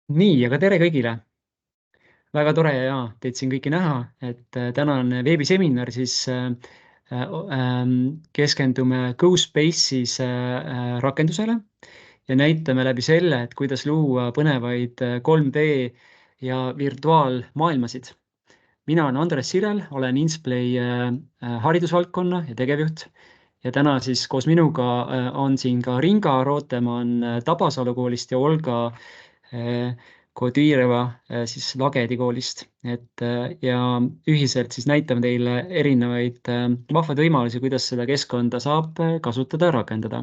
Nii, aga tere kõigile! Väga tore ja teid siin kõiki näha, et tänane veebiseminar siis keskendume GoSpace'is rakendusele ja näitame läbi selle, et kuidas luua põnevaid 3D ja virtuaalmaailmasid. Mina olen Andres Sirel, olen Insplay haridusvaldkonna ja tegevjuht ja täna siis koos minuga on siin ka Ringa Rootemann Tabasalu koolist ja Olga Kodireva siis Lagedi koolist. Ja ühiselt siis näitame teile erinevaid vahvaid võimalusi, kuidas seda keskkonda saab kasutada ja rakendada.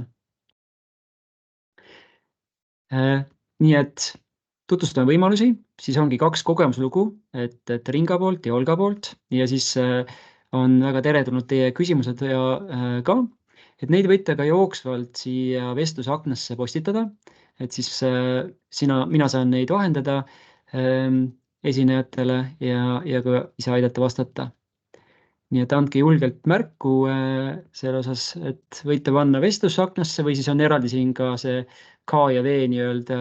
Nii et tutvustame võimalusi, siis ongi 2 kogemuslugu, et Ringa poolt ja Olga poolt ja siis on väga teretulnud teie küsimused ka, et neid võite ka jooksvalt siia vestlusaknasse postitada, et siis mina saan neid vahendada esinejatele ja ka ise aidata vastata. Nii et andke julgelt märku selle osas, et võite panna vestlusaknasse või siis on eraldi siin ka see K ja V nii-öelda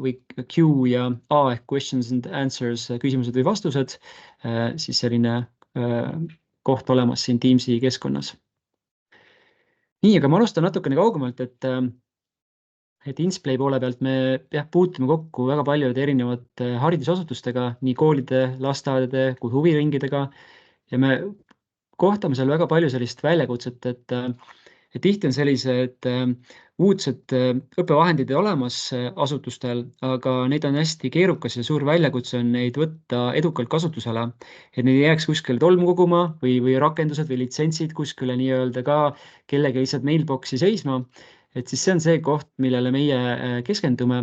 või Q ja A ehk questions and answers, küsimused või vastused, siis selline koht olemas siin Teamsi keskkonnas. Nii, aga ma alustan natukene kaugemalt, et Insplay poole pealt me puutume kokku väga paljude erinevate haridusasutustega, nii koolide, lasteaedade kui huviringidega ja me kohtame seal väga palju sellist väljakutset, et tihti on sellised uudsed õppevahendid olemas asutustel, aga neid on hästi keerukas ja suur väljakutse on neid võtta edukalt kasutusele, et neid ei jääks kuskile tolmu koguma või rakendused või litsentsid kuskile nii-öelda ka kellegi lihtsalt mailboxi seisma, et siis see on see koht, millele meie keskendume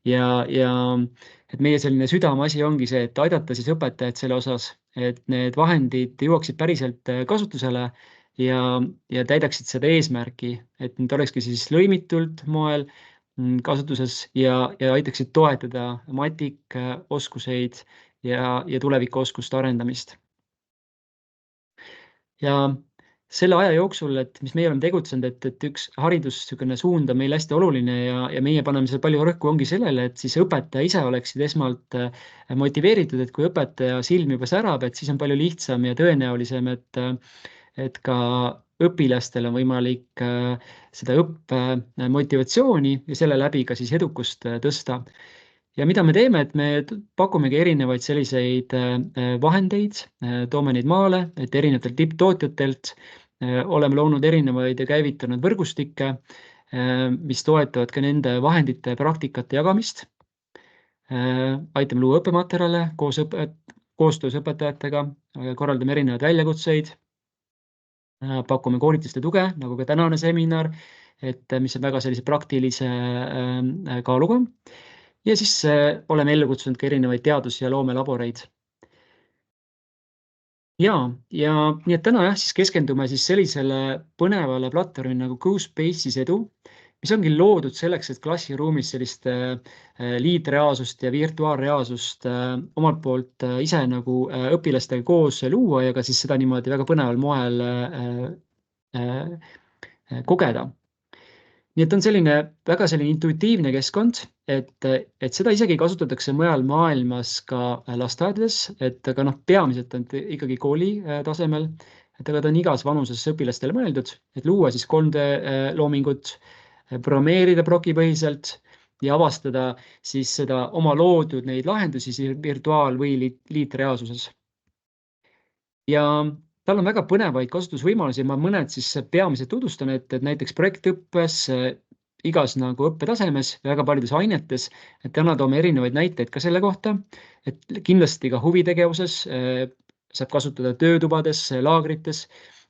ja et meie selline südameasi ongi see, et aidata siis õpetajad selle osas, et need vahendid jõuaksid päriselt kasutusele ja täidaksid seda eesmärki, et need olekski siis lõimitult moel kasutuses ja aitaksid toetada matikaoskuseid ja tulevikuoskuste arendamist. Ja selle aja jooksul, et mis meie oleme tegutsenud, et üks haridus suund on meil hästi oluline ja meie paneme seal palju rõhku ongi sellele, et siis õpetaja ise oleksid esmalt motiveeritud, et kui õpetaja silm juba särab, et siis on palju lihtsam ja tõenäolisem, et ka õpilastel on võimalik seda õppemotivatsiooni ja selle läbi ka siis edukust tõsta. Ja mida me teeme, et me pakumegi erinevaid selliseid vahendeid, toome neid maale, et erinevatelt tipptootjatelt oleme loonud erinevaid ja käivitanud võrgustikke, mis toetavad ka nende vahendite praktikate jagamist. Aitame luua õppematerjale koostöös õpetajatega, korraldame erinevaid väljakutseid, pakume koolituste tuge, nagu ka tänane seminar, mis on väga sellise praktilise kaaluga. Ja siis oleme ellu kutsunud ka erinevaid teadus- ja loomelaboreid. Ja nii et täna siis keskendume siis sellisele põnevale platvormile nagu GoSpace'is edu, mis ongi loodud selleks, et klassiruumis sellist liitreaalsust ja virtuaalreaalsust omalt poolt ise nagu õpilastega koos luua ja ka siis seda niimoodi väga põneval moel kogeda. Nii et on selline väga selline intuitiivne keskkond, et seda isegi kasutatakse mujal maailmas ka lasteaedades, et aga peamiselt on ikkagi kooli tasemel, et aga ta on igas vanuses õpilastele mõeldud, et luua siis 3D loomingut, programmeerida prokipõhiselt ja avastada siis seda oma loodud neid lahendusi virtuaal- või liitreaalsuses. Ja tal on väga põnevaid kasutusvõimalusi, ma mõned siis peamiselt tutvustan, et näiteks projektõppes igas nagu õppetasemes, väga paljudes ainetes, et täna toome erinevaid näiteid ka selle kohta, et kindlasti ka huvitegevuses saab kasutada töötubades, laagrites,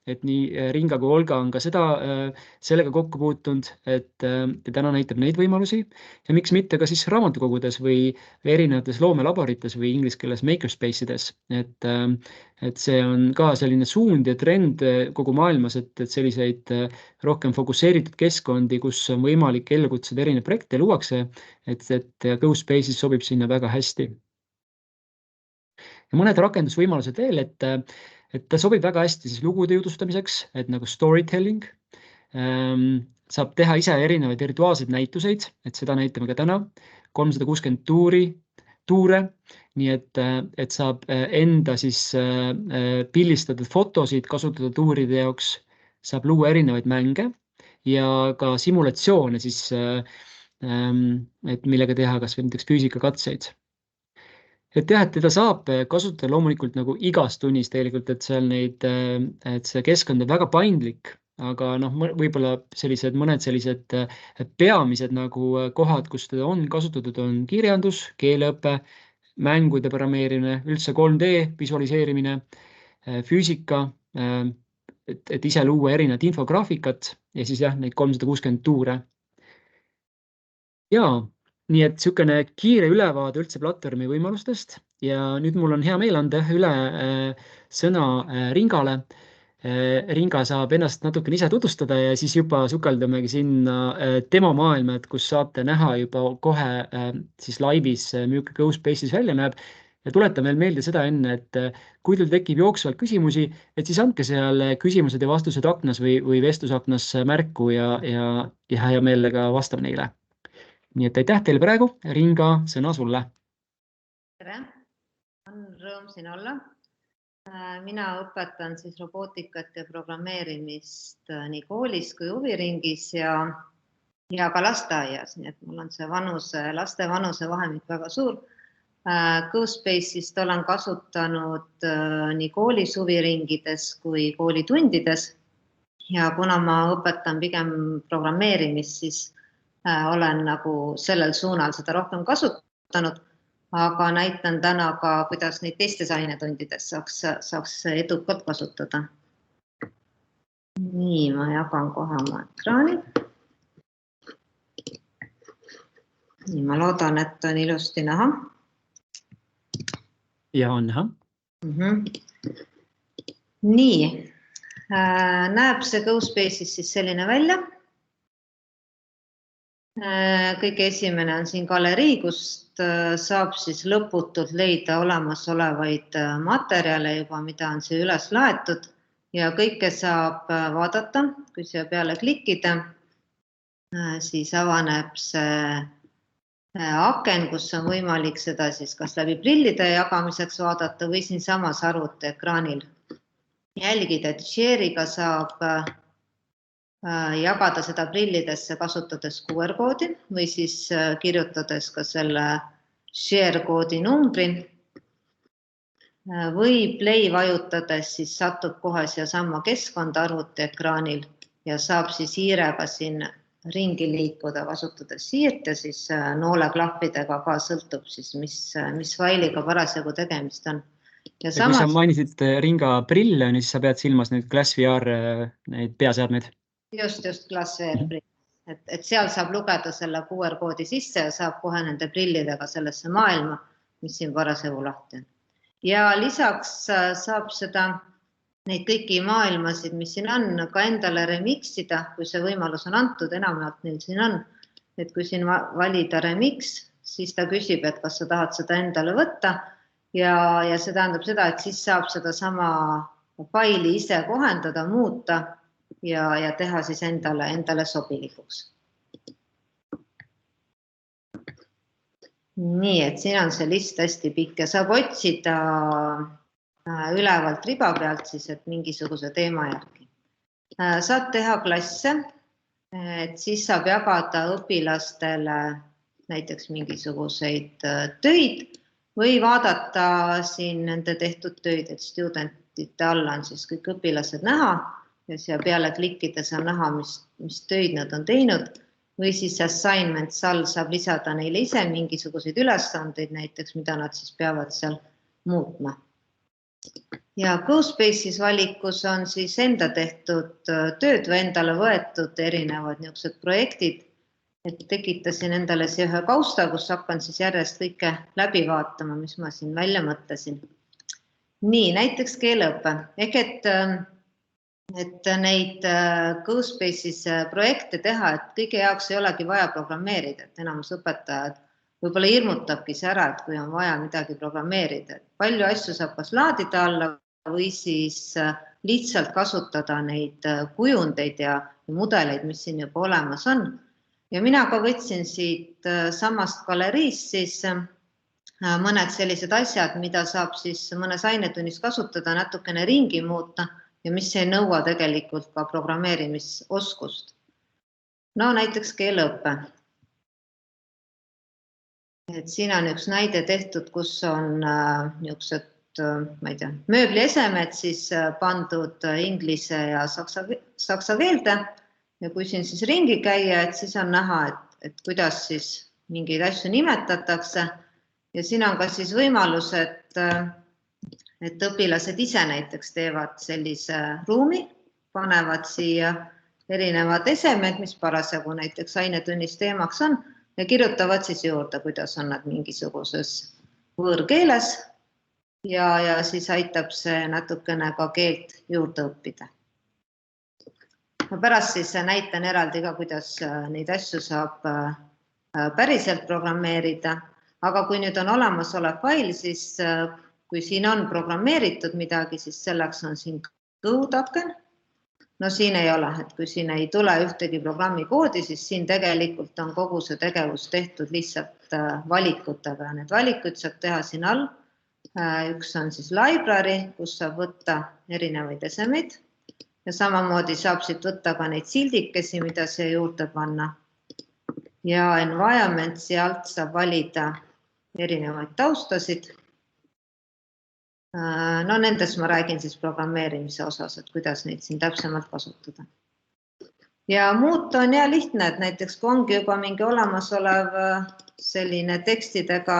et nii Ringa kui Olga on ka sellega kokku puutunud, et täna näitab neid võimalusi ja miks mitte ka siis raamatukogudes või erinevates loomelaborites või inglise keeles makerspace'ides, et see on ka selline suund ja trend kogu maailmas, et selliseid rohkem fokusseeritud keskkondi, kus on võimalik ellu kutsuda erinevaid projekte luuakse, et GoSpace'is sobib sinna väga hästi. Ja mõned rakendusvõimalused veel, et ta sobib väga hästi siis lugude jutustamiseks, et nagu storytelling, saab teha ise erinevaid virtuaalseid näituseid, et seda näitame ka täna, 360 tuuri, tuure, nii et saab enda siis pillistatud fotosid kasutada tuuride jaoks, saab luua erinevaid mänge ja ka simulatsioone siis, et millega teha kas või näiteks füüsikakatseid. Et jah, et teda saab kasutada loomulikult nagu igas tunnis tegelikult, et seal et see keskkond on väga paindlik, aga noh, võib-olla mõned sellised peamised nagu kohad, kus teda on kasutatud, on kirjandus, keeleõpe, mängude programmeerimine, üldse 3D visualiseerimine, füüsika, et ise luua erinevat infograafikat ja siis jah, neid 360 tuure. Jaa, nii et niisugune kiire ülevaade üldse platvormi võimalustest ja nüüd mul on hea meel anda üle sõna Ringale. Ringa saab ennast natukene ise tutvustada ja siis juba sukeldamegi sinna tema maailma, et kus saate näha juba kohe siis laivis, milline GoSpaces välja näeb. Ja tuletan veel meelde seda enne, et kui teil tekib jooksvalt küsimusi, et siis andke seal küsimused ja vastused aknas või vestlusaknas märku ja hea meelega vastab neile. Nii et aitäh teile praegu, Ringa, sõna sulle. Tere, on rõõm siin olla. Mina õpetan siis robootikat ja programmeerimist nii koolis kui huviringis ja ka lasteaias, nii et mul on see laste vanuse vahemik väga suur. GoSpace'ist olen kasutanud nii koolis huviringides kui koolitundides ja kuna ma õpetan pigem programmeerimist, siis olen nagu sellel suunal seda rohkem kasutanud, aga näitan täna ka, kuidas neid teistes ainetundides saaks edukalt kasutada. Nii, ma jagan kohe oma ekraani. Nii, ma loodan, et on ilusti näha. Ja on näha. Nii, näeb see GoSpace'is siis selline välja. Kõige esimene on siin galerii, kust saab siis lõputult leida olemasolevaid materjale juba, mida on siia üles laetud ja kõike saab vaadata, kui siia peale klikkida, siis avaneb see aken, kus on võimalik seda siis kas läbi prillide jagamiseks vaadata või siin samas arvuti ekraanil jälgida, et share'iga saab jagada seda prillidesse kasutades QR-koodi või siis kirjutades ka selle share-koodi numbri või play vajutades siis satub kohe siia sama keskkonda arvuti ekraanil ja saab siis hiirega siin ringi liikuda, kasutades siirt ja siis nooleklahvidega ka sõltub siis, mis failiga parasjagu tegemist on. Ja kui sa mainisid Ringa prille, siis sa pead silmas nüüd Glass VR neid peaseadmeid? Just Glass VR prill. Et seal saab lugeda selle QR-koodi sisse ja saab kohe nende prillidega sellesse maailma, mis siin parasjagu lahti on. Ja lisaks saab neid kõiki maailmasid, mis siin on, ka endale remixida, kui see võimalus on antud, enamjaolt neil siin on. Et kui siin valida remix, siis ta küsib, et kas sa tahad seda endale võtta ja see tähendab seda, et siis saab seda sama faili ise kohendada, muuta ja teha siis endale sobilikuks. Nii, et siin on see list hästi pikk ja saab otsida ülevalt riba pealt siis, et mingisuguse teema järgi. Saab teha klasse, et siis saab jagada õpilastele näiteks mingisuguseid töid või vaadata siin nende tehtud töid, et studentide alla on siis kõik õpilased näha ja siia peale klikkida saab näha, mis töid nad on teinud või siis assignments all saab lisada neile ise mingisuguseid ülesandeid näiteks, mida nad siis peavad seal muutma. Ja GoSpace'is valikus on siis enda tehtud tööd või endale võetud erinevad niisugused projektid, et tekitasin endale siia ühe kausta, kus hakkan siis järjest kõike läbi vaatama, mis ma siin välja mõtlesin. Nii, näiteks keeleõpe. Ehk et neid GoSpace'is projekte teha, et kõige jaoks ei olegi vaja programmeerida, et enamus õpetajad võib-olla hirmutabki see ära, et kui on vaja midagi programmeerida. Palju asju saab kas laadida alla või siis lihtsalt kasutada neid kujundeid ja mudeleid, mis siin juba olemas on. Ja mina ka võtsin siit samast galeriist siis mõned sellised asjad, mida saab siis mõnes ainetunnis kasutada, natukene ringi muuta ja mis ei nõua tegelikult ka programmeerimisoskust. No näiteks keeleõppe. Et siin on üks näide tehtud, kus on niisugused, ma ei tea, mööbliesemed siis pandud inglise ja saksa keelde ja kui siin siis ringi käia, et siis on näha, et kuidas siis mingeid asju nimetatakse ja siin on ka siis võimalus, et õpilased ise näiteks teevad sellise ruumi, panevad siia erinevad esemed, mis parasjagu näiteks ainetunnis teemaks on ja kirjutavad siis juurde, kuidas on nad mingisuguses võõrkeeles ja siis aitab see natukene ka keelt juurde õppida. Ma pärast siis näitan eraldi ka, kuidas neid asju saab päriselt programmeerida, aga kui nüüd on olemasolev fail, siis kui siin on programmeeritud midagi, siis selleks on siin code-aken. No siin ei ole, et kui siin ei tule ühtegi programmi koodi, siis siin tegelikult on kogu see tegevus tehtud lihtsalt valikutega. Need valikuid saab teha siin all. Üks on siis library, kus saab võtta erinevaid esemeid ja samamoodi saab siit võtta ka neid sildikesi, mida siia juurde panna. Ja environment sealt saab valida erinevaid taustasid. No nendest ma räägin siis programmeerimise osas, et kuidas neid siin täpsemalt kasutada. Ja muud on lihtne, et näiteks kui ongi juba mingi olemasolev selline tekstidega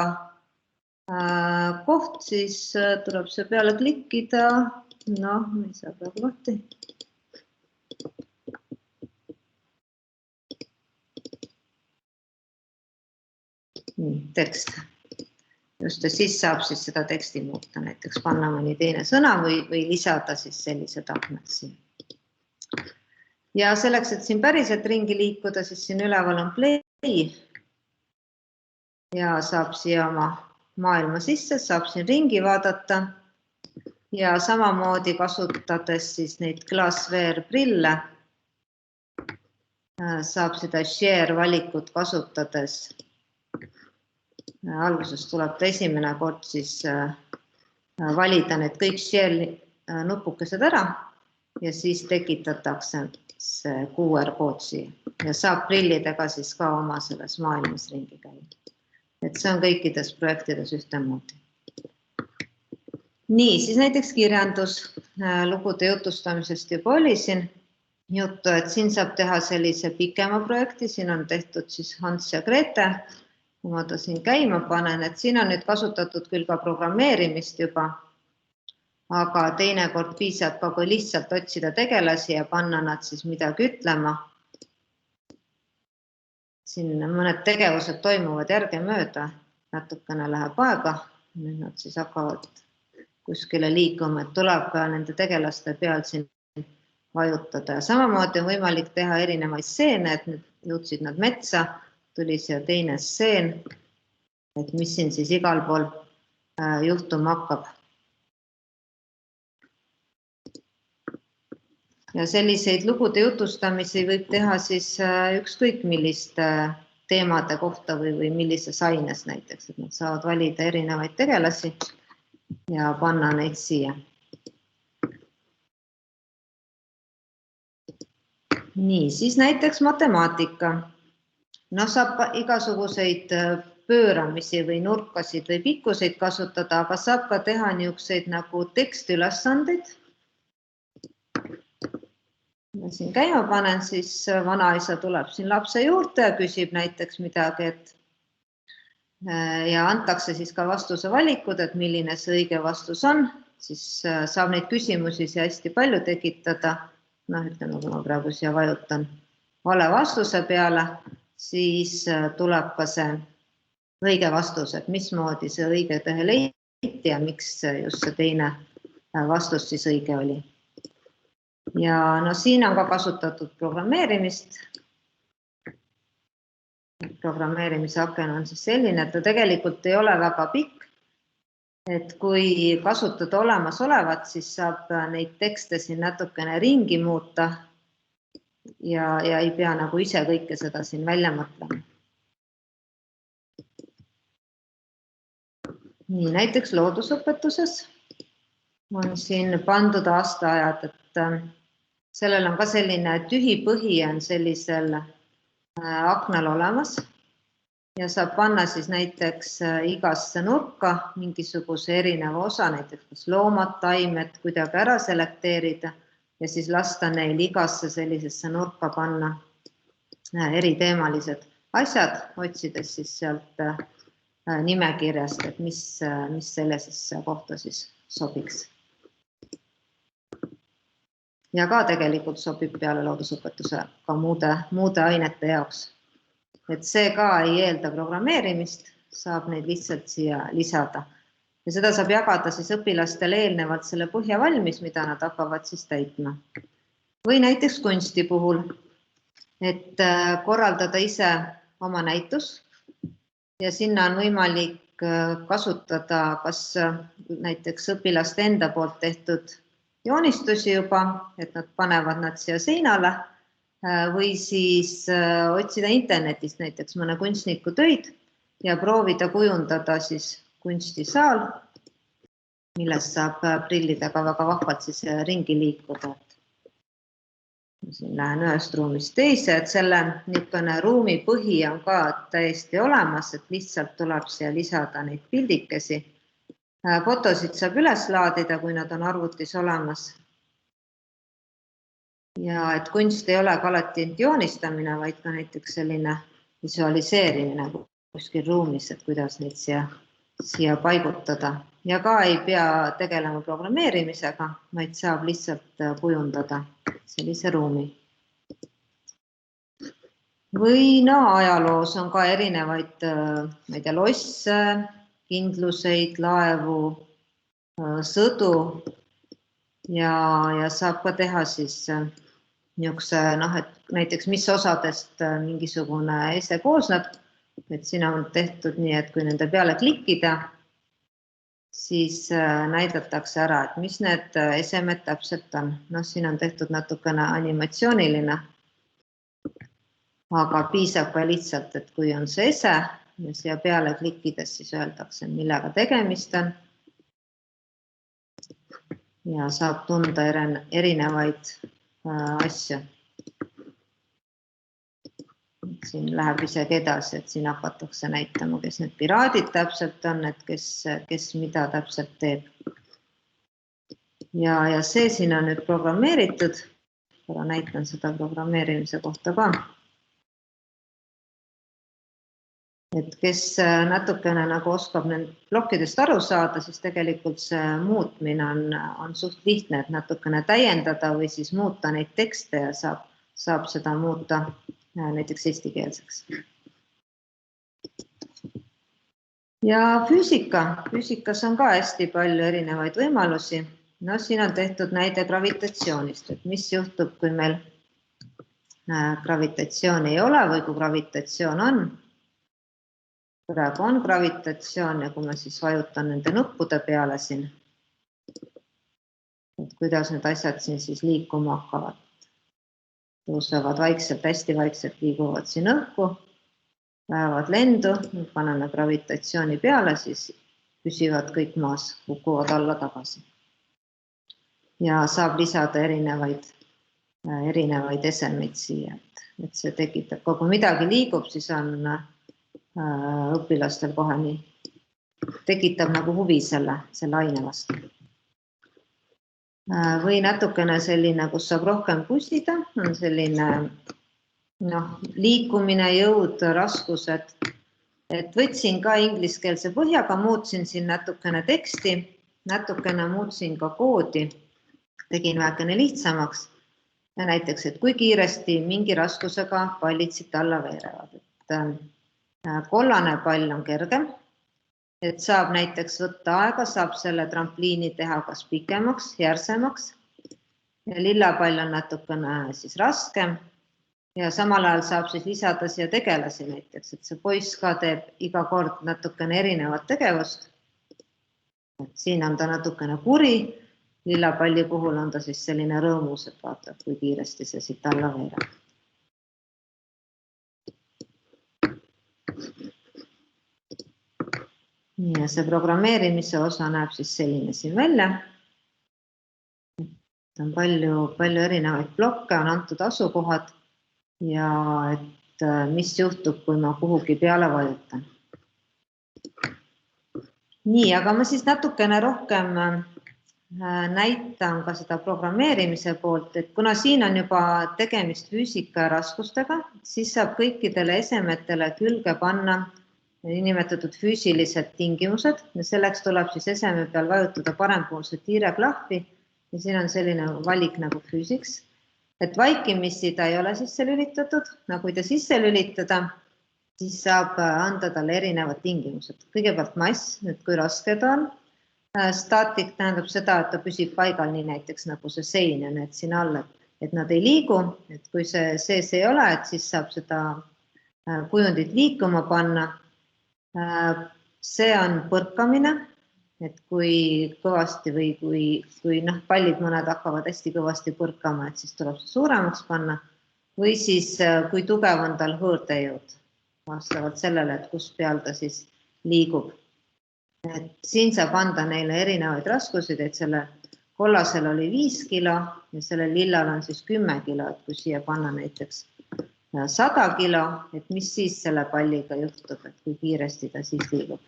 koht, siis tuleb see peale klikkida. No, me ei saa praegu lahti. Nii, tekst. Just ja siis saab siis seda teksti muuta, näiteks panna mõni teine sõna või lisada siis sellised aknad siin. Ja selleks, et siin päriselt ringi liikuda, siis siin üleval on play ja saab siia oma maailma sisse, saab siin ringi vaadata ja samamoodi kasutades siis neid Glassware prille saab seda share valikut kasutades. Alguses tuleb ta esimene kord siis valida need kõik share nupukesed ära ja siis tekitatakse see QR-kood siia ja saab prillidega siis ka oma selles maailmas ringi käia. Et see on kõikides projektides ühtemoodi. Nii, siis näiteks kirjandus, lugude jutustamisest juba oli siin juttu, et siin saab teha sellise pikema projekti, siin on tehtud siis Hans ja Grete. Kui ma ta siin käima panen, et siin on nüüd kasutatud küll ka programmeerimist juba, aga teinekord piisab ka, kui lihtsalt otsida tegelasi ja panna nad siis midagi ütlema. Siin mõned tegevused toimuvad järgemööda, natukene läheb aega, nüüd nad siis hakkavad kuskile liikuma, et tuleb ka nende tegelaste peal siin vajutada. Ja samamoodi on võimalik teha erinevaid stseene, et nüüd jõudsid nad metsa, tuli siia teine stseen, et mis siin siis igal pool juhtuma hakkab. Ja selliseid lugude jutustamisi võib teha siis ükskõik milliste teemade kohta või millises aines näiteks, et nad saavad valida erinevaid tegelasi ja panna neid siia. Nii, siis näiteks matemaatika. No saab igasuguseid pööramisi või nurkasid või pikkuseid kasutada, aga saab ka teha niisuguseid nagu tekstiülesandeid. Ma siin käima panen, siis vanaisa tuleb siin lapse juurde ja küsib näiteks midagi, ja antakse siis ka vastuse valikud, et milline see õige vastus on, siis saab neid küsimusi siia hästi palju tekitada. No ütleme, kui ma praegu siia vajutan vale vastuse peale, siis tuleb ka see õige vastus, et mismoodi see õige tõe leiti ja miks just see teine vastus siis õige oli. Ja no siin on ka kasutatud programmeerimist. Programmeerimise aken on siis selline, et ta tegelikult ei ole väga pikk. Et kui kasutada olemasolevat, siis saab neid tekste siin natukene ringi muuta ja ei pea nagu ise kõike seda siin välja mõtlema. Nii, näiteks loodusõpetuses on siin pandud aastaajad, et sellel on ka selline tühi põhi on sellisel aknal olemas ja saab panna siis näiteks igasse nurka mingisuguse erineva osa, näiteks loomad, taimed, kuidagi ära selekteerida ja siis lasta neil igasse sellisesse nurka panna eriteemalised asjad, otsides siis sealt nimekirjast, et mis sellisesse kohta siis sobiks. Ja ka tegelikult sobib peale loodusõpetuse ka muude ainete jaoks. Et see ka ei eelda programmeerimist, saab neid lihtsalt siia lisada. Ja seda saab jagada siis õpilastele eelnevalt selle põhja valmis, mida nad hakkavad siis täitma. Või näiteks kunsti puhul, et korraldada ise oma näitus ja sinna on võimalik kasutada kas näiteks õpilaste enda poolt tehtud joonistusi juba, et nad panevad nad siia seinale või siis otsida internetist näiteks mõne kunstniku töid ja proovida kujundada siis kunstisaal, milles saab prillidega väga vahvalt siis ringi liikuda. Siin lähen ühest ruumist teise, et selle niisugune ruumi põhi on ka täiesti olemas, et lihtsalt tuleb siia lisada neid pildikesi. Fotosid saab üles laadida, kui nad on arvutis olemas. Ja et kunst ei ole ka alati joonistamine, vaid ka näiteks selline visualiseerimine kuskil ruumis, et kuidas neid siia paigutada. Ja ka ei pea tegelema programmeerimisega, vaid saab lihtsalt kujundada sellise ruumi. Või ajaloos on ka erinevaid losse, kindluseid, laevu, sõdu ja saab ka teha siis niisuguse, et näiteks mis osadest mingisugune ese koosneb, et siin on tehtud nii, et kui nende peale klikkida, siis näidatakse ära, et mis need esemed täpselt on. Siin on tehtud natukene animatsiooniline, aga piisab ka lihtsalt, et kui on see ese ja siia peale klikkides, siis öeldakse, millega tegemist on. Ja saab tunda erinevaid asju. Siin läheb isegi edasi, et siin hakatakse näitama, kes need piraadid täpselt on, et kes mida täpselt teeb. Ja see siin on nüüd programmeeritud. Näitan seda programmeerimise kohta ka. Et kes natukene nagu oskab need plokkidest aru saada, siis tegelikult see muutmine on suht lihtne, et natukene täiendada või siis muuta neid tekste ja saab seda muuta näiteks eestikeelseks. Ja füüsikas on ka hästi palju erinevaid võimalusi. Siin on tehtud näide gravitatsioonist, et mis juhtub, kui meil gravitatsiooni ei ole või kui gravitatsioon on. Praegu on gravitatsioon ja kui ma siis vajutan nende nuppude peale siin, et kuidas need asjad siin siis liikuma hakkavad. Tõusevad vaikselt, hästi vaikselt liiguvad siin õhku, lähevad lendu, paneme gravitatsiooni peale, siis püsivad kõik maas, kukuvad alla tagasi. Ja saab lisada erinevaid esemeid siia, et see tekitab, kui midagi liigub, siis on õpilastel kohe nii, tekitab nagu huvi selle aine vastu. Või natukene selline, kus saab rohkem pusida, on selline liikumine, jõud, raskused. Et võtsin ka ingliskeelse põhjaga, muutsin siin natukene teksti, natukene muutsin ka koodi, tegin vähekene lihtsamaks. Ja näiteks, et kui kiiresti mingi raskusega pallid siit alla veerevad. Kollane pall on kergem, et saab näiteks võtta aega, saab selle trampliini teha kas pikemaks, järsemaks. Ja lilla pall on natukene siis raskem ja samal ajal saab siis lisada siia tegelasi näiteks, et see poiss ka teeb iga kord natukene erinevat tegevust. Et siin on ta natukene kuri, lilla palli puhul on ta siis selline rõõmus, et vaatab, kui kiiresti see siit alla veereb. Nii, ja see programmeerimise osa näeb siis selline siin välja. On palju erinevaid blokke, on antud asukohad ja et mis juhtub, kui ma kuhugi peale vajutan. Nii, aga ma siis natukene rohkem näitan ka seda programmeerimise poolt, et kuna siin on juba tegemist füüsika raskustega, siis saab kõikidele esemetele külge panna nimetatud füüsilised tingimused ja selleks tuleb siis eseme peal vajutada parempoolse tiireklahvi ja siin on selline valik nagu füüsiks, et vaikimisi ta ei ole sisse lülitatud, no kui ta sisse lülitada, siis saab anda talle erinevad tingimused. Kõigepealt mass, et kui raske ta on. Static tähendab seda, et ta püsib paigal nii näiteks nagu see sein ja need siin all, et nad ei liigu, et kui see sees ei ole, et siis saab seda kujundit liikuma panna. See on põrkamine, et kui kõvasti või kui pallid mõned hakkavad hästi kõvasti põrkama, et siis tuleb see suuremaks panna või siis kui tugev on tal hõõrdejõud vastavalt sellele, et kus peal ta siis liigub. Et siin saab anda neile erinevaid raskusid, et selle kollasel oli 5 kilo ja selle lillal on siis 10 kilo, et kui siia panna näiteks 100 kilo, et mis siis selle palliga juhtub, et kui kiiresti ta siis liigub.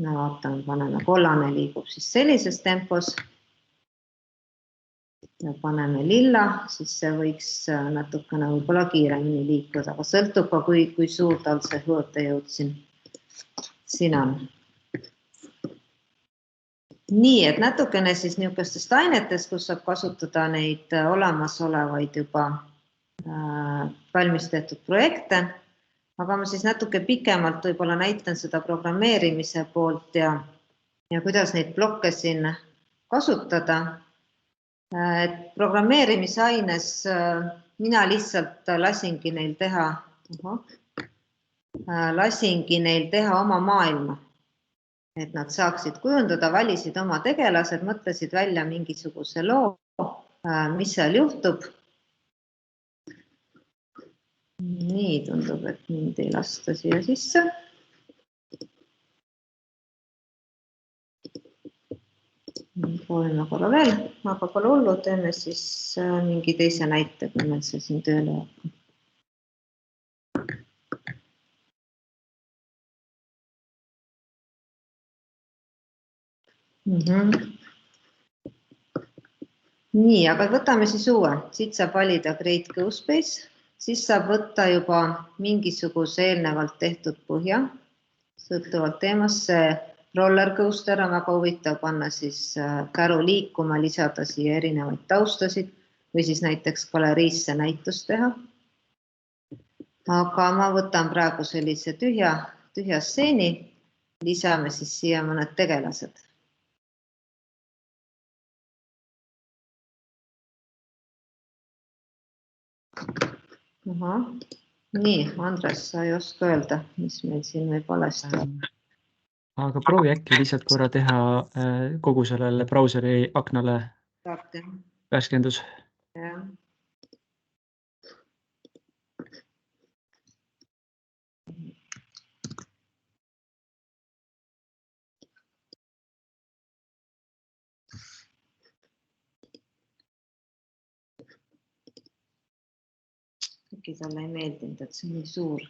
No vaatame, paneme kollane liigub siis sellises tempos ja paneme lilla, siis see võiks natukene võib-olla kiiremini liikuda, aga sõltub ka, kui suur tal see hõõrdejõud siin on. Nii, et natukene siis niisugustest ainetest, kus saab kasutada neid olemasolevaid juba valmis tehtud projekte, aga ma siis natuke pikemalt võib-olla näitan seda programmeerimise poolt ja kuidas neid blokke siin kasutada. Et programmeerimisaines mina lihtsalt lasingi neil teha oma maailma. Et nad saaksid kujundada, valisid oma tegelased, mõtlesid välja mingisuguse loo, mis seal juhtub. Nii tundub, et mind ei lasta siia sisse. Proovime korra veel, aga pole hullu, teeme siis mingi teise näite, kui meil see siin tööle hakkab. Nii, aga võtame siis uue. Siit saab valida Create GoSpace, siis saab võtta juba mingisuguse eelnevalt tehtud põhja, sõltuvalt teemast. See roller coaster on väga huvitav panna siis käru liikuma, lisada siia erinevaid taustasid või siis näiteks galeriisse näitust teha. Aga ma võtan praegu sellise tühja stseeni, lisame siis siia mõned tegelased. Nii, Andres, sa ei oska öelda, mis meil siin võib valesti olla. Aga proovi äkki lihtsalt korra teha kogu sellele brauseri aknale värskendus. Ja. Äkki talle ei meeldinud, et see nii suur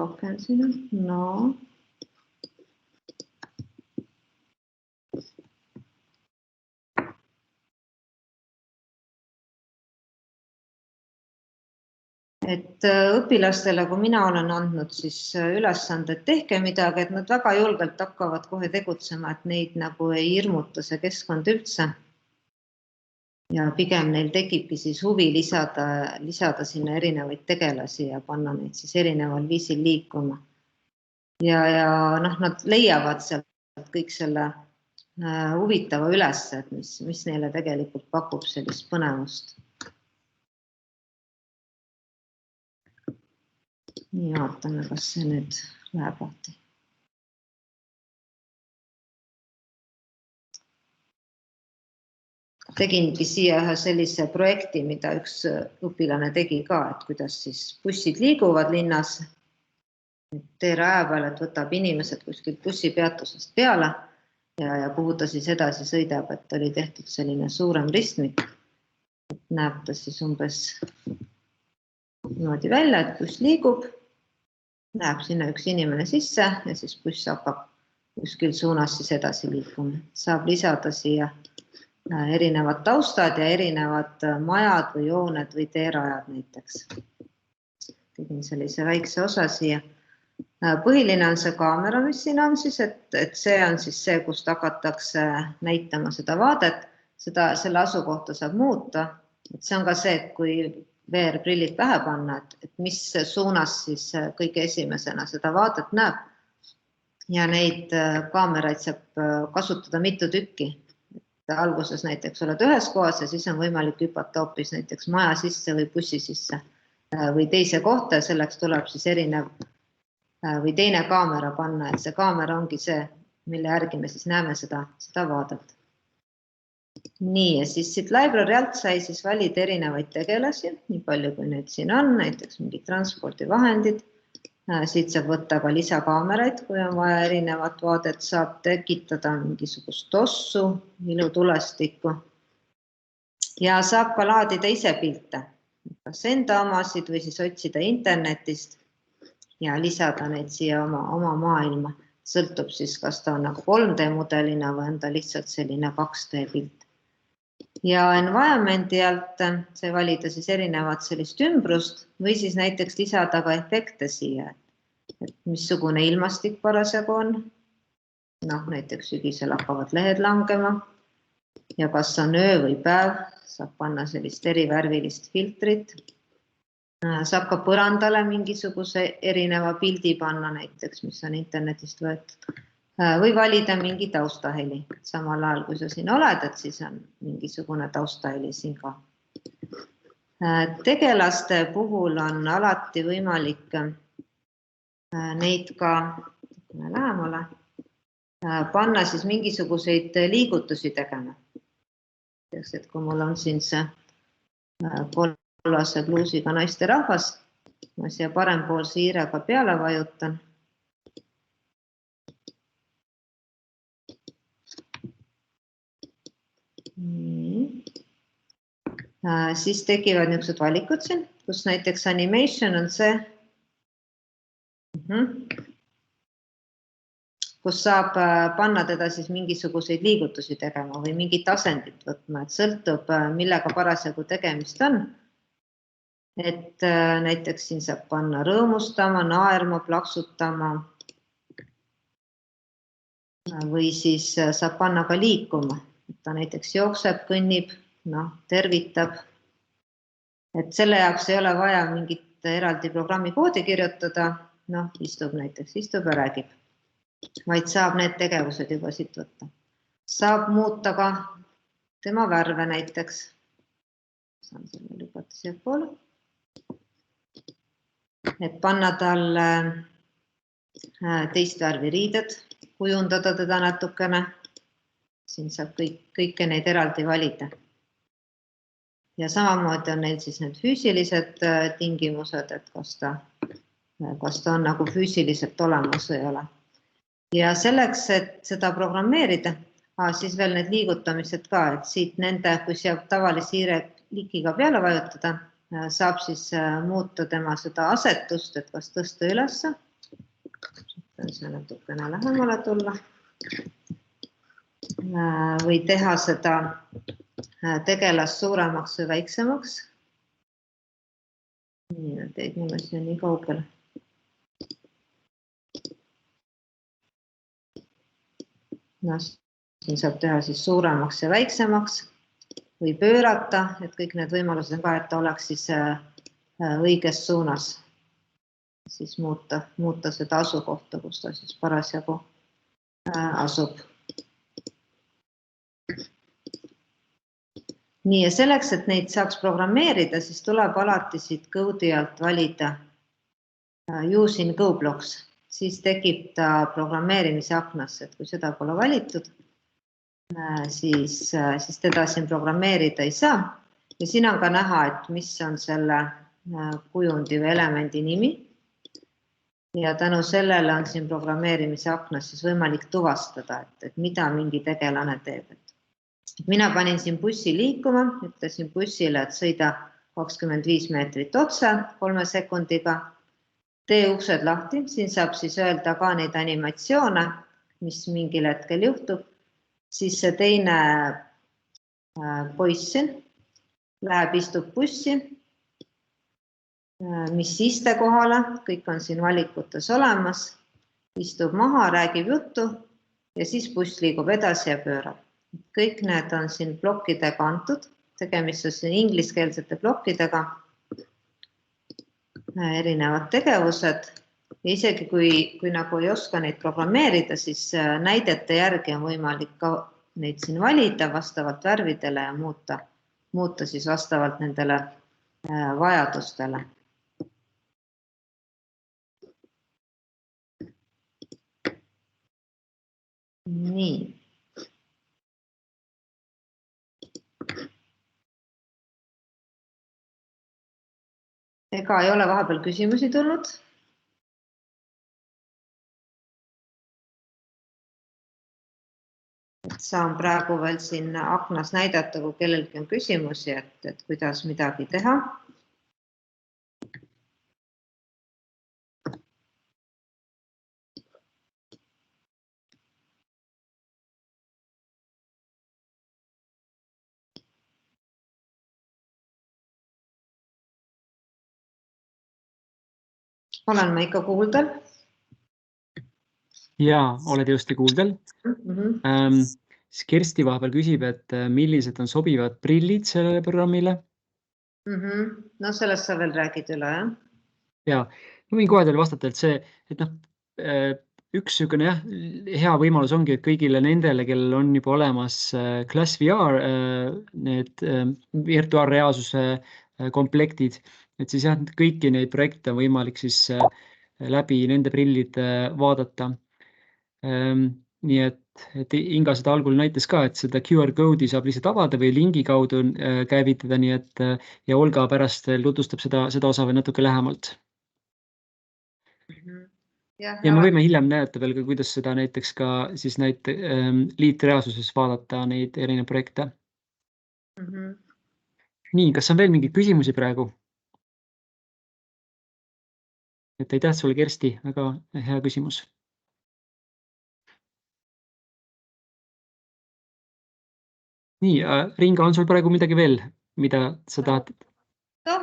aken siin on. No. Et õpilastele, kui mina olen andnud siis ülesanded, tehke midagi, et nad väga julgelt hakkavad kohe tegutsema, et neid nagu ei hirmuta see keskkond üldse. Ja pigem neil tekibki siis huvi lisada sinna erinevaid tegelasi ja panna neid siis erineval viisil liikuma. Ja nad leiavad sealt kõik selle huvitava üles, et mis neile tegelikult pakub sellist põnevust. Nii, vaatame, kas see nüüd läheb lahti. Tegingi siia ühe sellise projekti, mida üks õpilane tegi ka, et kuidas siis bussid liiguvad linnas teeraja peal, et võtab inimesed kuskilt bussipeatusest peale ja kuhu ta siis edasi sõidab, et oli tehtud selline suurem ristmik. Näeb ta siis umbes niimoodi välja, et buss liigub, läheb sinna üks inimene sisse ja siis buss hakkab kuskil suunas siis edasi liikuma. Saab lisada siia erinevad taustad ja erinevad majad või jooned või teerajad näiteks. Tegin sellise väikse osa siia. Põhiline on see kaamera, mis siin on siis, et see on siis see, kust hakatakse näitama seda vaadet. Selle asukohta saab muuta. Et see on ka see, et kui VR-prillid pähe panna, et mis suunas siis kõige esimesena seda vaadet näeb. Ja neid kaameraid saab kasutada mitu tükki. Alguses näiteks oled ühes kohas ja siis on võimalik hüpata hoopis näiteks maja sisse või bussi sisse või teise kohta ja selleks tuleb siis erinev või teine kaamera panna, et see kaamera ongi see, mille järgi me siis näeme seda vaadet. Nii, ja siis siit library alt sai siis valida erinevaid tegelasi, nii palju kui neid siin on, näiteks mingid transpordivahendid. Siit saab võtta ka lisakaameraid, kui on vaja erinevat vaadet, saab tekitada mingisugust tossu, ilutulestikku ja saab ka laadida ise pilte, kas enda omasid või siis otsida internetist ja lisada neid siia oma maailma. Sõltub siis, kas ta on nagu 3D mudelina või on ta lihtsalt selline 2D pilt. Ja environmenti alt sai valida siis erinevat sellist ümbrust või siis näiteks lisada ka efekte siia, et missugune ilmastik parasjagu on. Noh, näiteks sügisel hakkavad lehed langema ja kas on öö või päev, saab panna sellist erivärvilist filtrit. Saab ka põrandale mingisuguse erineva pildi panna näiteks, mis on internetist võetud. Või valida mingi taustaheli. Samal ajal, kui sa siin oled, et siis on mingisugune taustaheli siin ka. Tegelaste puhul on alati võimalik neid ka lähemale panna siis mingisuguseid liigutusi tegema. Et kui mul on siin see kollase bluusiga naiste rahvas, ma siia parempoolse hiirega peale vajutan. Siis tekivad niisugused valikud siin, kus näiteks animation on see, kus saab panna teda siis mingisuguseid liigutusi tegema või mingit asendit võtma, et sõltub, millega parasjagu tegemist on. Et näiteks siin saab panna rõõmustama, naerma, plaksutama või siis saab panna ka liikuma. Ta näiteks jookseb, kõnnib, tervitab. Et selle jaoks ei ole vaja mingit eraldi programmi koodi kirjutada, istub näiteks, istub ja räägib, vaid saab need tegevused juba siit võtta. Saab muuta ka tema värve näiteks. Saan selle lükata siia poole. Et panna talle teist värvi riided, kujundada teda natukene. Siin saab kõike neid eraldi valida. Ja samamoodi on neil siis need füüsilised tingimused, et kas ta on nagu füüsiliselt olemas või ei ole. Ja selleks, et seda programmeerida, siis veel need liigutamised ka, et siit nende, kui saab tavalise hiire likiga peale vajutada, saab siis muuta tema seda asetust, et kas tõsta ülesse. See natukene lähemale tulla. Või teha seda tegelast suuremaks või väiksemaks. Nii, teid nimesi on nii kaugel. Siin saab teha siis suuremaks ja väiksemaks või pöörata, et kõik need võimalused on ka, et ta oleks siis õiges suunas. Siis muuta seda asukohta, kus ta siis parasjagu asub. Nii, ja selleks, et neid saaks programmeerida, siis tuleb alati siit code'i alt valida use in GoBlocks. Siis tekib ta programmeerimise aknasse, et kui seda pole valitud, siis teda siin programmeerida ei saa. Ja siin on ka näha, et mis on selle kujundi või elemendi nimi. ja tänu sellele on siin programmeerimise aknas siis võimalik tuvastada, et mida mingi tegelane teeb. Mina panin siin bussi liikuma, ütlesin bussile, et sõida 25 meetrit otse 3 sekundiga, tee uksed lahti, siin saab siis öelda ka neid animatsioone, mis mingil hetkel juhtub, siis see teine poiss siin läheb, istub bussi, mis iste kohale, kõik on siin valikutes olemas, istub maha, räägib juttu ja siis buss liigub edasi ja pöörab. Kõik need on siin plokkidega antud, tegemist on siin ingliskeelsete plokkidega, erinevad tegevused ja isegi kui nagu ei oska neid programmeerida, siis näidete järgi on võimalik ka neid siin valida vastavalt värvidele ja muuta siis vastavalt nendele vajadustele. Nii. Ega ei ole vahepeal küsimusi tulnud? Saan praegu veel siin aknas näidata, kui kellelgi on küsimusi, et kuidas midagi teha. Olen ma ikka kuuldel? Jaa, oled just kuuldel. Siis Kersti vahepeal küsib, et millised on sobivad prillid sellele programmile? No sellest sa veel räägid üle, jah? Jaa, ma võin kohe teile vastata, et see, et üks niisugune hea võimalus ongi, et kõigile nendele, kellel on juba olemas Class VR, need virtuaalreaalsuse komplektid, et siis jah, kõiki neid projekte on võimalik siis läbi nende prillide vaadata. Nii et Inga seda algul näitas ka, et seda QR koodi saab lihtsalt avada või lingi kaudu käivitada, nii et ja Olga pärast tutvustab seda osa veel natuke lähemalt. Ja me võime hiljem näidata veel, kuidas seda näiteks ka siis liitreaalsuses vaadata neid erinevaid projekte. Nii, kas on veel mingeid küsimusi praegu? Et aitäh sulle, Kersti, väga hea küsimus. Nii, Ringa, on sul praegu midagi veel, mida sa tahad?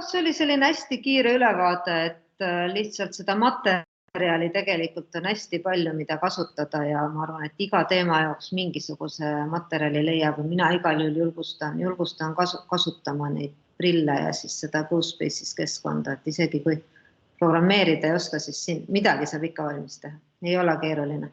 See oli selline hästi kiire ülevaade, et lihtsalt seda materjali tegelikult on hästi palju, mida kasutada ja ma arvan, et iga teema jaoks mingisuguse materjali leiab. Mina igal juhul julgustan kasutama neid prille ja siis seda GoSpaces keskkonda, et isegi kui programmeerida ei oska, siis siin midagi saab ikka valmis teha. Ei ole keeruline.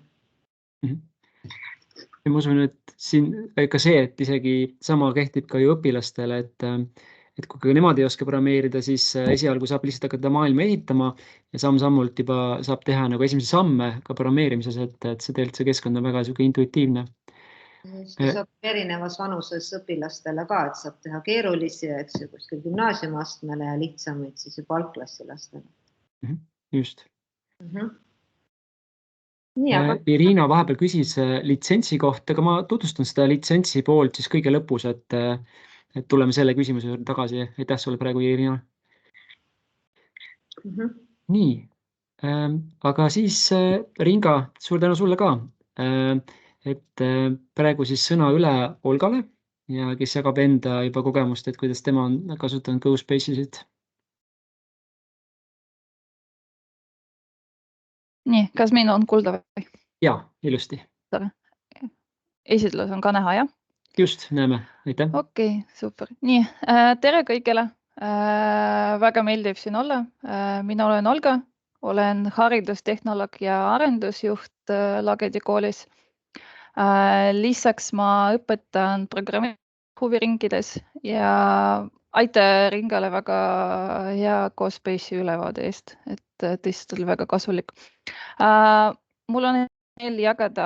Ja ma usun, et siin ka see, et isegi sama kehtib ka ju õpilastele, et kui nemad ei oska programmeerida, siis esialgu saab lihtsalt hakata maailma ehitama ja samm-sammult juba saab teha nagu esimese samme ka programmeerimises, et see tegelikult see keskkond on väga intuitiivne. Saab erinevas vanuses õpilastele ka, et saab teha keerulisi, eks ju, kuskil gümnaasiumiastmele ja lihtsamaid siis juba algklassilastele. Just. Irina vahepeal küsis litsentsi kohta, aga ma tutvustan seda litsentsi poolt siis kõige lõpus, et tuleme selle küsimuse juurde tagasi. Aitäh sulle praegu, Irina. Nii, aga siis Ringa, suur tänu sulle ka, et praegu siis sõna üle Olgale, ja kes jagab enda juba kogemust, et kuidas tema on kasutanud GoSpacesit. Nii, kas mind on kuulda või? Jaa, ilusti. Esitlus on ka näha, jah? Just, näeme. Aitäh. Okei, super. Nii, tere kõigile. Väga meeldib siin olla. Mina olen Olga, olen haridustehnoloog ja arendusjuht Lagedi koolis. Lisaks ma õpetan programmi huviringides ja aitäh Ringale väga hea GoSpace'i ülevaade eest, et tõesti oli väga kasulik. Mul on meel jagada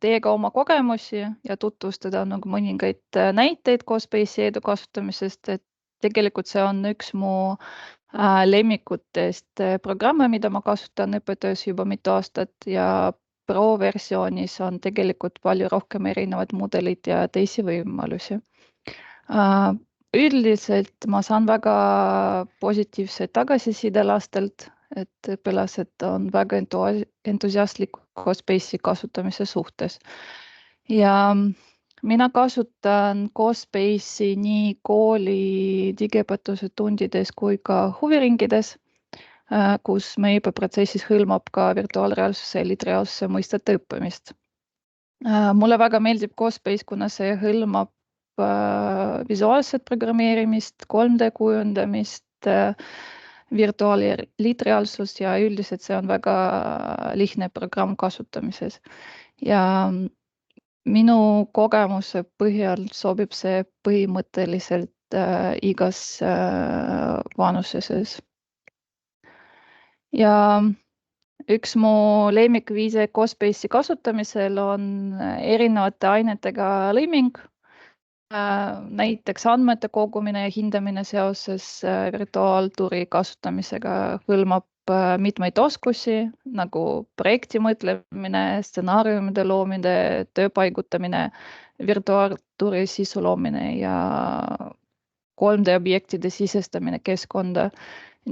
teiega oma kogemusi ja tutvustada nagu mõningaid näiteid GoSpace'i edu kasutamisest, et tegelikult see on üks mu lemmikutest programme, mida ma kasutan õppetöös juba mitu aastat ja Pro-versioonis on tegelikult palju rohkem erinevad mudelid ja teisi võimalusi. Üldiselt ma saan väga positiivset tagasiside lastelt, et õpilased on väga entusiastlikud CoSpace'i kasutamise suhtes. Ja mina kasutan CoSpace'i nii kooli digiõpetuse tundides kui ka huviringides, kus meie õppeprotsessis hõlmab ka virtuaalreaalsuse ja liitreaalsuse mõistete õppimist. Mulle väga meeldib CoSpace, kuna see hõlmab visuaalset programmeerimist, 3D kujundamist, virtuaal- ja liitreaalsust ja üldiselt see on väga lihtne programm kasutamises. Ja minu kogemuse põhjal sobib see põhimõtteliselt igas vanuses. Ja üks mu lemmikviise CoSpace'i kasutamisel on erinevate ainetega lõiming, näiteks andmete kogumine ja hindamine seoses virtuaalturi kasutamisega hõlmab mitmeid oskusi, nagu projekti mõtlemine, stsenaariumide loomine, töö paigutamine, virtuaalturi sisu loomine ja 3D objektide sisestamine keskkonda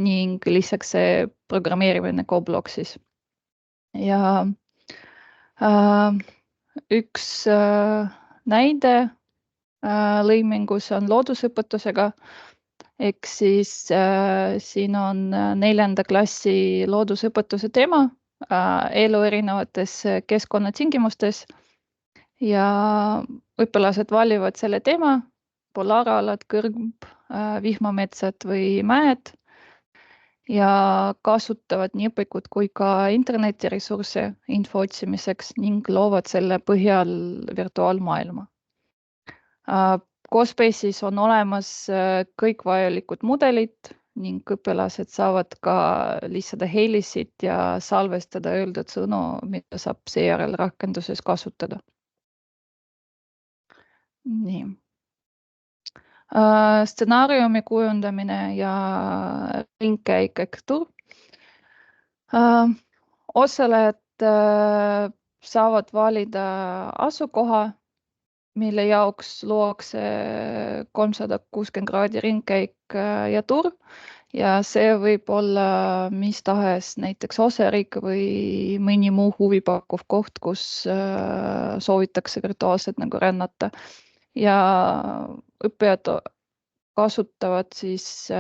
ning lisaks see programmeerimine Cobloxis. Ja üks näide lõimingus on loodusõpetusega, ehk siis siin on 4. klassi loodusõpetuse teema, elu erinevates keskkonnatingimustes ja õpilased valivad selle teema, polaaralad, kõrb, vihmametsad või mäed ja kasutavad nii õpikut kui ka internetiressursse info otsimiseks ning loovad selle põhjal virtuaalmaailma. CoSpace'is on olemas kõik vajalikud mudelid ning õpilased saavad ka lisada helisid ja salvestada öeldud sõnu, mida saab seejärel rakenduses kasutada. Nii. Stsenaariumi kujundamine ja ringkäik ehk tur. Osalejad saavad valida asukoha, mille jaoks luuakse 360 kraadi ringkäik ja tur ja see võib olla mis tahes näiteks osariik või mõni muu huvipakkuv koht, kus soovitakse virtuaalselt nagu rännata. Ja õppijad kasutavad siis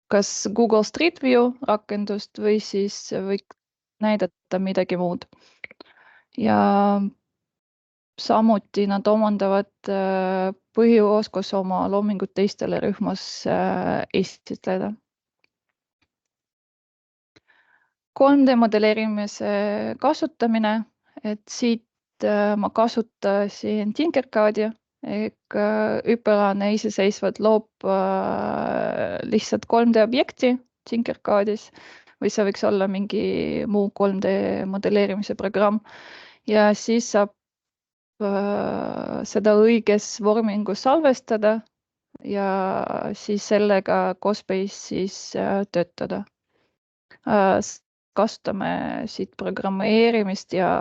kas Google Street View rakendust või siis võib näidata midagi muud. Ja samuti nad omandavad põhioskuse oma loomingut teistele rühmas esitleda. 3D modelleerimise kasutamine, et siit ma kasutasin Tinkercadi ehk õpilane iseseisvalt loob lihtsalt 3D objekti Tinkercadis või see võiks olla mingi muu 3D modelleerimise programm ja siis saab seda õiges vormingus salvestada ja siis sellega CoSpace'is töötada. Kasutame siit programmeerimist ja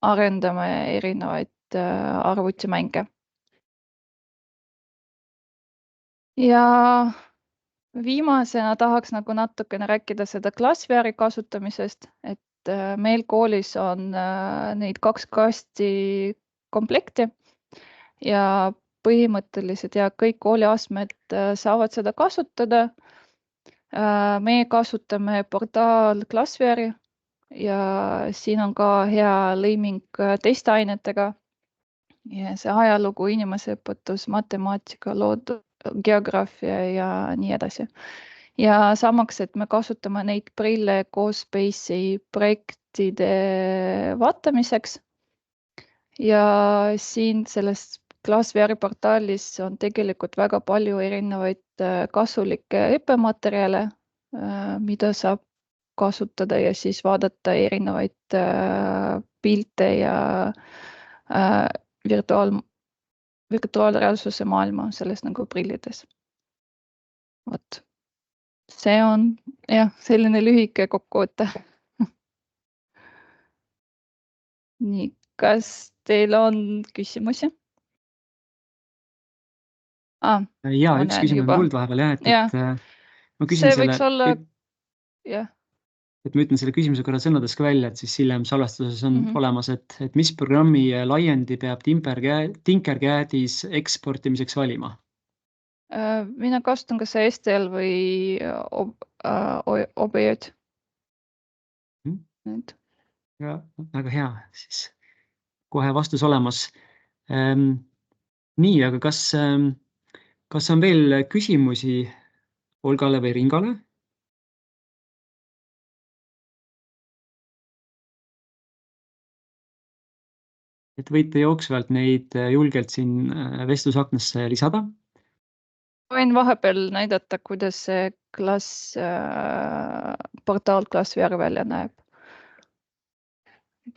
arendame erinevaid arvutimänge. Ja viimasena tahaks nagu natukene rääkida seda ClassVRi kasutamisest, et meil koolis on neid 2 kasti komplekti ja põhimõtteliselt ja kõik kooliastmed saavad seda kasutada. Me kasutame portaal ClassVRi ja siin on ka hea lõiming teiste ainetega. Ja see ajalugu, inimeseõpetus, matemaatika, geograafia ja nii edasi. Ja samaks, et me kasutame neid prille CoSpace'i projektide vaatamiseks. Ja siin selles ClassVRi portaalis on tegelikult väga palju erinevaid kasulikke õppematerjale, mida saab kasutada ja siis vaadata erinevaid pilte ja virtuaalreaalsuse maailma selles nagu prillides. Vot. See on jah, selline lühike kokkuvõte. Nii, kas teil on küsimusi? Ja ma üks näen küsimus on juba. muld vahepeal jah, Jah. ma küsin See võiks olla, jah. et ma ütlen selle küsimuse korra sõnades ka välja, et siis hiljem salvestuses on Mhm. olemas, et mis programmi laiendi peab Tinkercadis eksportimiseks valima? Mina kasutan kas see STL või OBJ. Nüüd. Ja, väga hea, siis kohe vastus olemas. Nii, aga kas on veel küsimusi Olgale või Ringale? Et võite jooksvalt neid julgelt siin vestlusaknasse lisada. Võin vahepeal näidata, kuidas see portaal Klassveer välja näeb.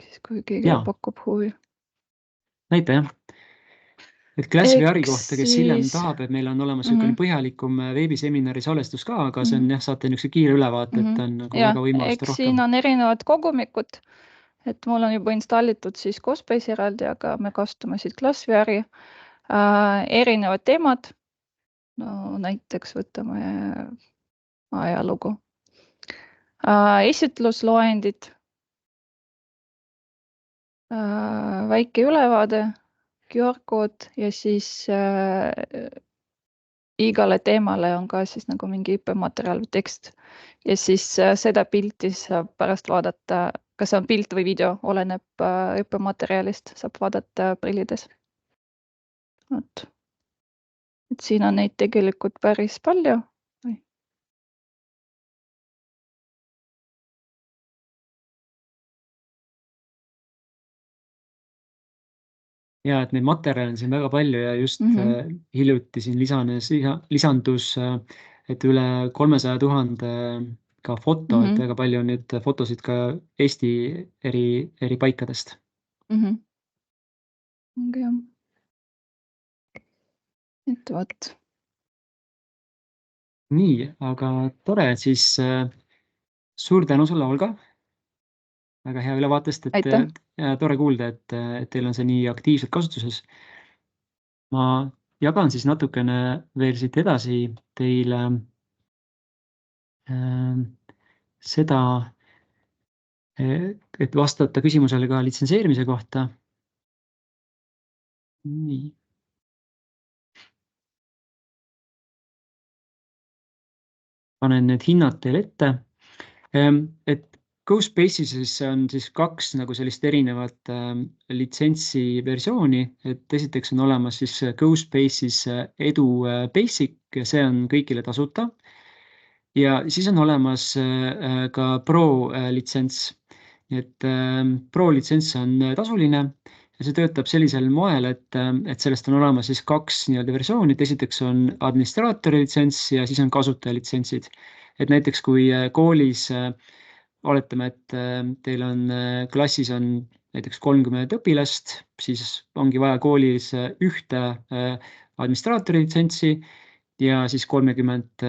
Siis kui keegi pakub huvi. Näita jah. Et Klassveeri kohta, kes hiljem tahab, et meil on olemas selline põhjalikum veebiseminari salvestus ka, aga see on jah, saate niisuguse kiire ülevaate, et on nagu väga võimalust rohkem. Siin on erinevad kogumikud, et mul on juba installitud siis CoSpace eraldi, aga me kasutame siit Klassveeri. Erinevad teemad. No näiteks võtame ajalugu. Esitlusloendid. Väike ülevaade, QR-kood ja siis igale teemale on ka siis nagu mingi õppematerjal või tekst. Ja siis seda pilti saab pärast vaadata, kas on pilt või video, oleneb õppematerjalist, saab vaadata prillides. Et siin on neid tegelikult päris palju. Ja, et neid materjale on siin väga palju ja just hiljuti siin lisandus, et üle 300 000 ka foto, et väga palju on nüüd fotosid ka Eesti eri paikadest. Et võt. Nii, aga tore, siis suur tänu sulle, Olga. Väga hea ülevaatest, et tore kuulda, et teil on see nii aktiivselt kasutuses. Ma jagan siis natukene veel siit edasi teile seda, et vastata küsimusele ka litsenseerimise kohta. Nii. Panen need hinnad teile ette. Et GoSpaces on siis kaks nagu sellist erinevat litsentsi versiooni, et esiteks on olemas siis GoSpaces Edu Basic, see on kõigile tasuta. Ja siis on olemas ka Pro litsents. Et Pro litsents on tasuline ja see töötab sellisel moel, et sellest on olemas siis kaks versiooni. Esiteks on administraatori litsents ja siis on kasutaja litsentsid. Et näiteks kui koolis oletame, et teil on klassis on näiteks 30 õpilast, siis ongi vaja koolis ühte administraatori litsentsi ja siis 30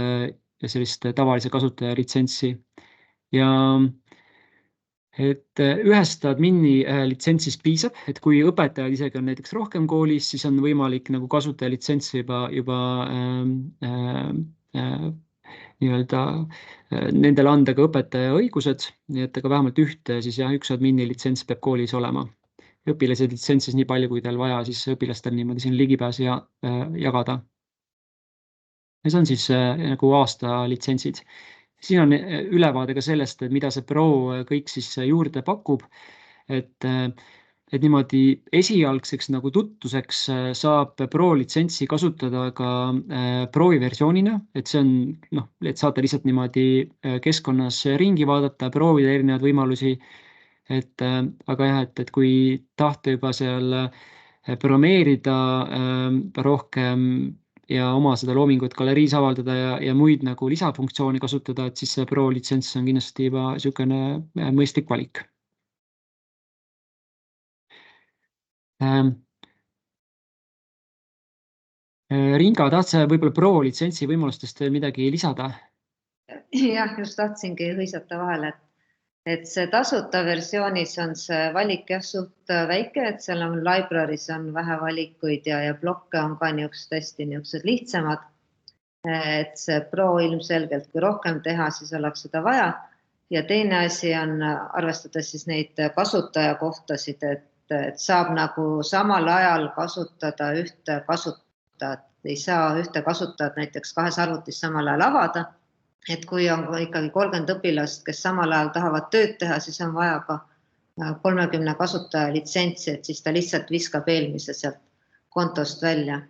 sellist tavalise kasutaja litsentsi. Ja et ühest admini litsentsist piisab, et kui õpetajad isegi on näiteks rohkem koolis, siis on võimalik nagu kasutaja litsentsi juba nii-öelda nendele anda ka õpetaja õigused, nii et aga vähemalt üks admini litsents peab koolis olema. Õpilased litsentsis nii palju, kui teil vaja, siis õpilastel niimoodi siin ligipääs ja jagada. Ja see on siis nagu aasta litsentsid. Siin on ülevaade ka sellest, et mida see Pro kõik siis juurde pakub, et niimoodi esialgseks nagu tuttuseks saab Pro litsentsi kasutada ka prooviversioonina, et see on, et saate lihtsalt niimoodi keskkonnas ringi vaadata, proovida erinevaid võimalusi. Aga jah, et kui tahte juba seal programmeerida rohkem ja oma seda loomingut galeriis avaldada ja muid nagu lisafunktsioone kasutada, et siis see Pro litsents on kindlasti juba niisugune mõistlik valik. Ringa, tahad sa võib-olla Pro litsentsi võimalustest veel midagi lisada? Jah, just tahtsingi hõisata vahele, et see tasuta versioonis on see valik jah suht väike, et seal on library's on vähe valikuid ja blokke on ka niisugused hästi niisugused lihtsamad. Et see Pro ilmselgelt, kui rohkem teha, siis oleks seda vaja. Ja teine asi on arvestades siis neid kasutajakohtasid, et saab nagu samal ajal kasutada ühte kasutajat. Ei saa ühte kasutajat näiteks kahes arvutis samal ajal avada. Et kui on ikkagi 30 õpilast, kes samal ajal tahavad tööd teha, siis on vaja ka 30 kasutaja litsentsi, et siis ta lihtsalt viskab eelmise sealt kontost välja.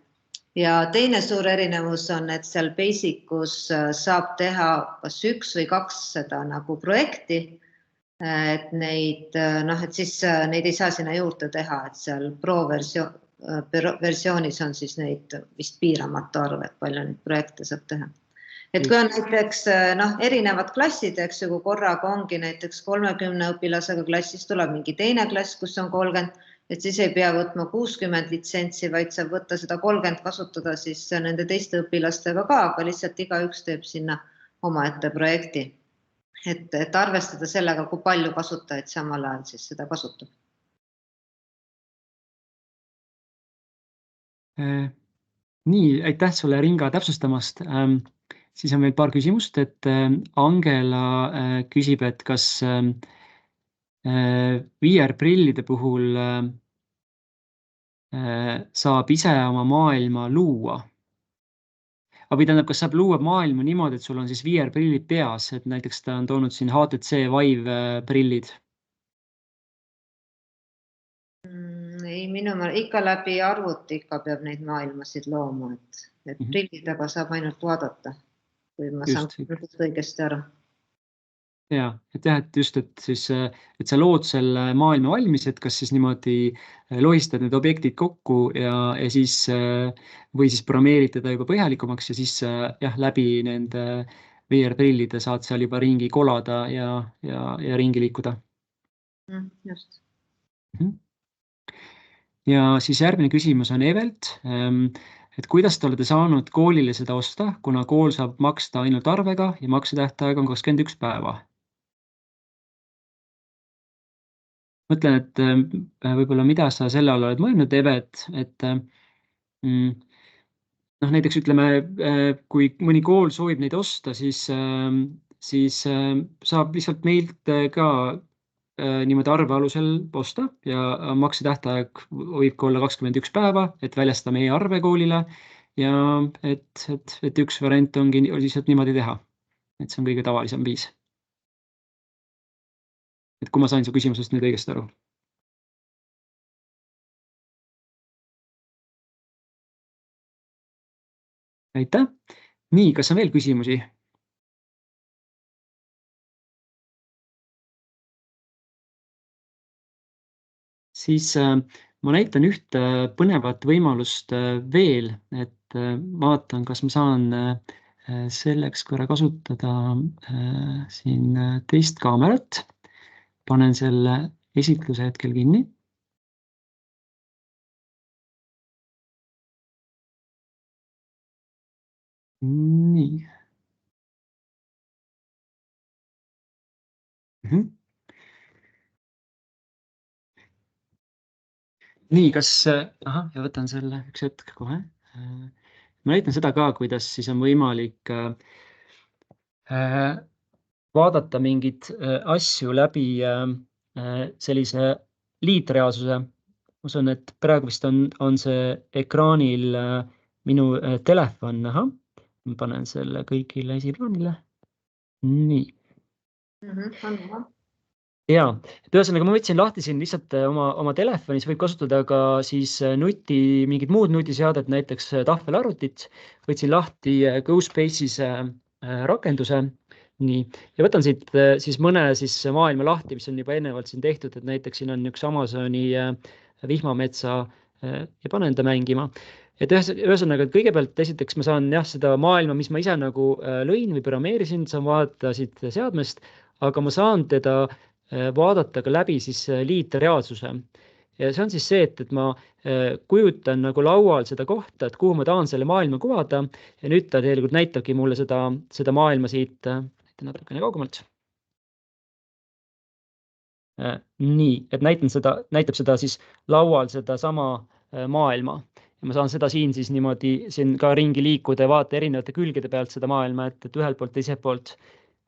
Ja teine suur erinevus on, et seal Basicus saab teha kas 1 või 2 seda nagu projekti, et neid, et siis neid ei saa sinna juurde teha, et seal Pro versioonis on siis neid vist piiramatu arv, et palju neid projekte saab teha. Et kui on näiteks erinevad klassid, eks ju, kui korraga ongi näiteks 30 õpilasega klassis, tuleb mingi teine klass, kus on 30, et siis ei pea võtma 60 litsentsi, vaid saab võtta seda 30 kasutada siis nende teiste õpilastega ka, aga lihtsalt igaüks teeb sinna omaette projekti. Et arvestada sellega, kui palju kasutajaid samal ajal siis seda kasutab. Nii, aitäh sulle, Ringa, täpsustamast. Siis on veel paar küsimust, et Angela küsib, et kas VR-prillide puhul saab ise oma maailma luua. Või tähendab, kas saab luua maailma niimoodi, et sul on siis VR-prillid peas, et näiteks ta on toonud siin HTC Vive prillid? Ei, minu ikka läbi arvuti ikka peab neid maailmasid looma, et prillidega saab ainult vaadata, kui ma saan õigesti aru. Ja, et jah, et just, et sa lood selle maailma valmis, et kas siis niimoodi lohistad need objektid kokku ja siis või siis programmeerid teda juba põhjalikumaks ja siis jah, läbi nende VR-prillide saad seal juba ringi kolada ja ringi liikuda. Just. Ja siis järgmine küsimus on Evelt, et kuidas te olete saanud koolile seda osta, kuna kool saab maksta ainult arvega ja maksetähtaeg on 21 päeva? Mõtlen, et võib-olla mida sa selle all oled mõelnud, Evet, et näiteks ütleme, kui mõni kool soovib neid osta, siis saab lihtsalt meilt ka niimoodi arve alusel osta ja maksetähtaeg võib ka olla 21 päeva, et väljastada meie arve koolile ja et üks variant ongi lihtsalt niimoodi teha. Et see on kõige tavalisem viis. Et kui ma sain su küsimusest nüüd õigesti aru. Aitäh! Nii, kas on veel küsimusi? Siis ma näitan ühte põnevat võimalust veel, et vaatan, kas ma saan selleks korra kasutada siin teist kaamerat. Panen selle esitluse hetkel kinni. Nii. Nii, kas... ja võtan selle üks hetk kohe. Ma näitan seda ka, kuidas siis on võimalik vaadata mingid asju läbi sellise liitreaalsuse. Ma usun, et praegu vist on see ekraanil minu telefon. Ma panen selle kõigile esiplaanile. Nii. Ja, et ühesõnaga ma võtsin lahti siin lihtsalt oma telefonis, võib kasutada ka siis mingid muud nutiseadet, näiteks tahvelarvutit. Võtsin lahti GoSpace'is rakenduse. Nii. Ja võtan siit siis mõne siis maailma lahti, mis on juba ennevalt siin tehtud, et näiteks siin on üks Amazoni vihmametsa ja panen ta mängima. Et ühesõnaga, et kõigepealt esiteks ma saan seda maailma, mis ma ise nagu lõin või programmeerisin, saan vaadata siit seadmest, aga ma saan teda vaadata ka läbi siis liitreaalsuse. Ja see on siis see, et ma kujutan nagu laual seda kohta, et kuhu ma tahan selle maailma kuvada ja nüüd ta tegelikult näitabki mulle seda maailma siit natukene kaugemalt. Nii, et näitab seda siis laual sedasama maailma ja ma saan seda siin siis niimoodi siin ka ringi liikuda ja vaata erinevate külgede pealt seda maailma, et ühelt poolt, teiselt poolt.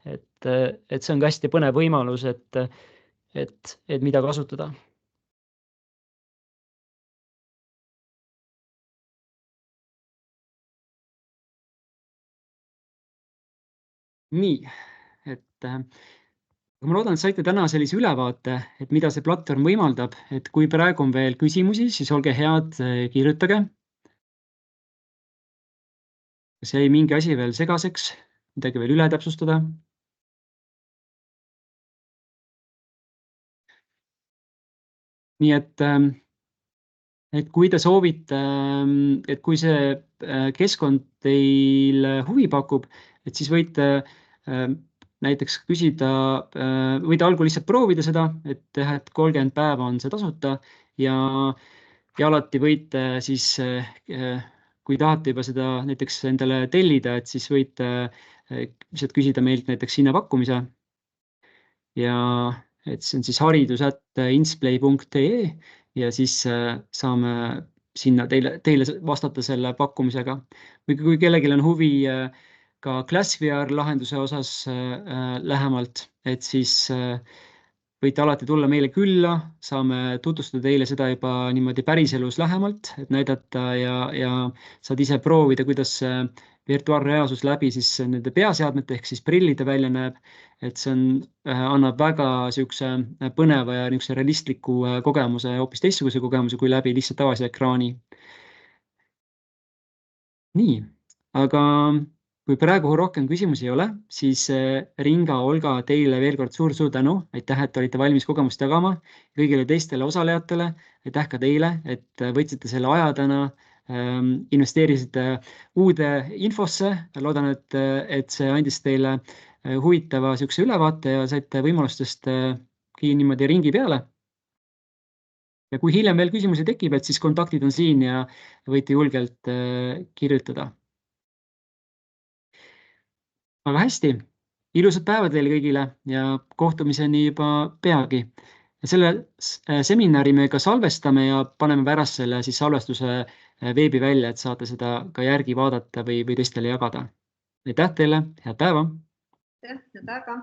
Et see on ka hästi põnev võimalus, et mida kasutada. Nii, et ma loodan, et saite täna sellise ülevaate, et mida see platvorm võimaldab, et kui praegu on veel küsimusi, siis olge head, kirjutage. Kas jäi mingi asi veel segaseks, midagi veel üle täpsustada? Nii et kui te soovite, et kui see keskkond teil huvi pakub, et siis võite näiteks küsida, võite algul lihtsalt proovida seda, et 30 päeva on see tasuta ja alati võite siis, kui tahate juba seda näiteks endale tellida, et siis võite lihtsalt küsida meilt näiteks hinnapakkumise ja et see on siis haridus@insplay.ee ja siis saame sinna teile vastata selle pakkumisega. Või kui kellelgi on huvi ka ClassVR lahenduse osas lähemalt, et siis võite alati tulla meile külla, saame tutvustada teile seda juba niimoodi päriselus lähemalt, et näidata ja saad ise proovida, kuidas virtuaalreaalsus läbi siis nende peaseadmete ehk siis prillide välja näeb, et see annab väga niisuguse põneva ja niisuguse realistliku kogemuse, hoopis teistsuguse kogemuse kui läbi lihtsalt tavalise ekraani. Nii, aga kui praegu rohkem küsimusi ei ole, siis Ringa, Olga, teile veel kord suur-suur tänu. Aitäh, et olite valmis kogemust jagama. Kõigile teistele osalejatele, aitäh ka teile, et võtsite selle aja täna, investeerisite uude infosse. Loodan, et see andis teile huvitava niisuguse ülevaate ja saite võimalustest niimoodi ringi peale. Ja kui hiljem veel küsimusi tekib, et siis kontaktid on siin ja võite julgelt kirjutada. Aga hästi, ilusad päevad teile kõigile ja kohtumiseni juba peagi. Selle seminari me ka salvestame ja paneme pärast selle siis salvestuse veebi välja, et saate seda ka järgi vaadata või teistele jagada. Aitäh teile, head päeva! Head päeva!